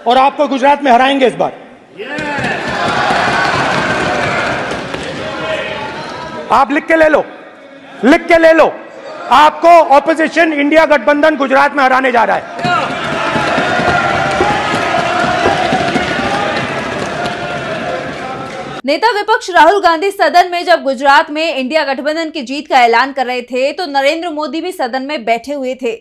और आपको गुजरात में हराएंगे इस बार। आप लिख के ले लो, लिख के ले लो, आपको ऑपोजिशन इंडिया गठबंधन गुजरात में हराने जा रहा है। नेता विपक्ष राहुल गांधी सदन में जब गुजरात में इंडिया गठबंधन की जीत का ऐलान कर रहे थे तो नरेंद्र मोदी भी सदन में बैठे हुए थे।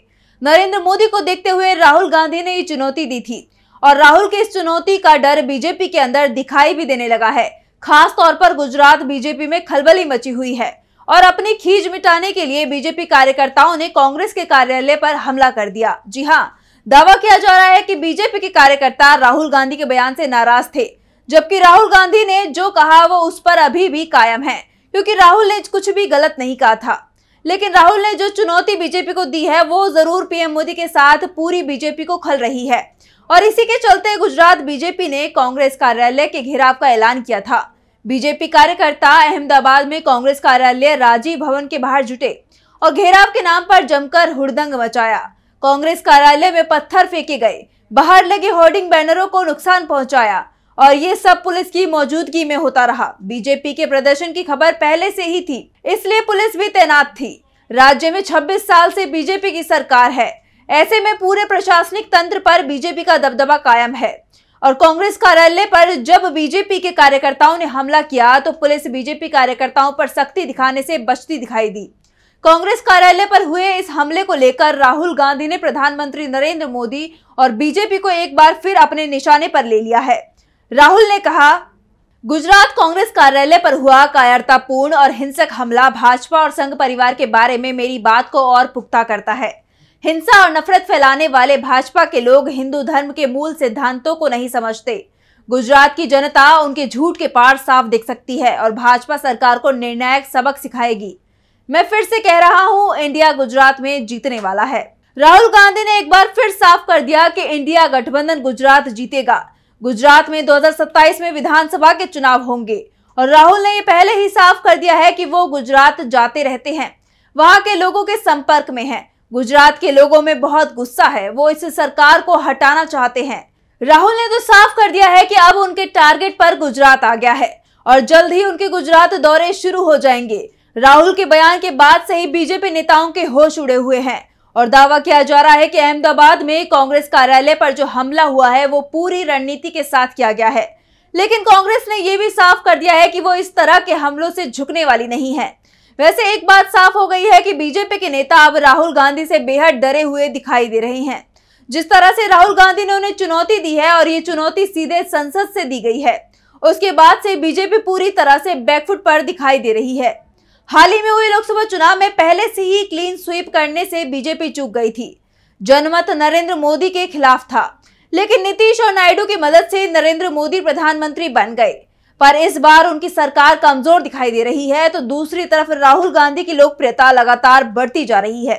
नरेंद्र मोदी को देखते हुए राहुल गांधी ने ये चुनौती दी थी और राहुल की इस चुनौती का डर बीजेपी के अंदर दिखाई भी देने लगा है। खास तौर पर गुजरात बीजेपी में खलबली मची हुई है और अपनी खींच मिटाने के लिए बीजेपी कार्यकर्ताओं ने कांग्रेस के कार्यालय पर हमला कर दिया। जी हां, दावा किया जा रहा है कि बीजेपी के कार्यकर्ता राहुल गांधी के बयान से नाराज थे, जबकि राहुल गांधी ने जो कहा वो उस पर अभी भी कायम है, क्योंकि राहुल ने कुछ भी गलत नहीं कहा था। लेकिन राहुल ने जो चुनौती बीजेपी को दी है वो जरूर पीएम मोदी के साथ पूरी बीजेपी को खल रही है और इसी के चलते गुजरात बीजेपी ने कांग्रेस कार्यालय के घेराव का ऐलान किया था। बीजेपी कार्यकर्ता अहमदाबाद में कांग्रेस कार्यालय राजीव भवन के बाहर जुटे और घेराव के नाम पर जमकर हुड़दंग मचाया। कांग्रेस कार्यालय में पत्थर फेंके गए, बाहर लगे होर्डिंग बैनरों को नुकसान पहुंचाया और ये सब पुलिस की मौजूदगी में होता रहा। बीजेपी के प्रदर्शन की खबर पहले से ही थी, इसलिए पुलिस भी तैनात थी। राज्य में 26 साल से बीजेपी की सरकार है, ऐसे में पूरे प्रशासनिक तंत्र पर बीजेपी का दबदबा कायम है और कांग्रेस कार्यालय पर जब बीजेपी के कार्यकर्ताओं ने हमला किया तो पुलिस बीजेपी कार्यकर्ताओं पर सख्ती दिखाने से बचती दिखाई दी। कांग्रेस कार्यालय पर हुए इस हमले को लेकर राहुल गांधी ने प्रधानमंत्री नरेंद्र मोदी और बीजेपी को एक बार फिर अपने निशाने पर ले लिया है। राहुल ने कहा, गुजरात कांग्रेस कार्यालय पर हुआ कायरतापूर्ण और हिंसक हमला भाजपा और संघ परिवार के बारे में मेरी बात को और पुख्ता करता है। हिंसा और नफरत फैलाने वाले भाजपा के लोग हिंदू धर्म के मूल सिद्धांतों को नहीं समझते। गुजरात की जनता उनके झूठ के पार साफ दिख सकती है और भाजपा सरकार को निर्णायक सबक सिखाएगी। मैं फिर से कह रहा हूं, इंडिया गुजरात में जीतने वाला है। राहुल गांधी ने एक बार फिर साफ कर दिया कि इंडिया गठबंधन गुजरात जीतेगा। गुजरात में 2027 में विधानसभा के चुनाव होंगे और राहुल ने ये पहले ही साफ कर दिया है कि वो गुजरात जाते रहते हैं, वहां के लोगों के संपर्क में हैं। गुजरात के लोगों में बहुत गुस्सा है, वो इस सरकार को हटाना चाहते हैं। राहुल ने तो साफ कर दिया है कि अब उनके टारगेट पर गुजरात आ गया है और जल्द ही उनके गुजरात दौरे शुरू हो जाएंगे। राहुल के बयान के बाद से ही बीजेपी नेताओं के होश उड़े हुए हैं और दावा किया जा रहा है कि अहमदाबाद में कांग्रेस कार्यालय पर जो हमला हुआ है वो पूरी रणनीति के साथ किया गया है। लेकिन कांग्रेस ने यह भी साफ कर दिया है कि वो इस तरह के हमलों से झुकने वाली नहीं है। वैसे एक बात साफ हो गई है कि बीजेपी के नेता अब राहुल गांधी से बेहद डरे हुए दिखाई दे रहे हैं। जिस तरह से राहुल गांधी ने उन्हें चुनौती दी है और ये चुनौती सीधे संसद से दी गई है, उसके बाद से बीजेपी पूरी तरह से बैकफुट पर दिखाई दे रही है। हाल ही में हुए लोकसभा चुनाव में पहले से ही क्लीन स्वीप करने से बीजेपी चूक गई थी। जनमत नरेंद्र मोदी के खिलाफ था, लेकिन नीतीश और नायडू की मदद से नरेंद्र मोदी प्रधानमंत्री बन गए। पर इस बार उनकी सरकार कमजोर दिखाई दे रही है, तो दूसरी तरफ राहुल गांधी की लोकप्रियता लगातार बढ़ती जा रही है।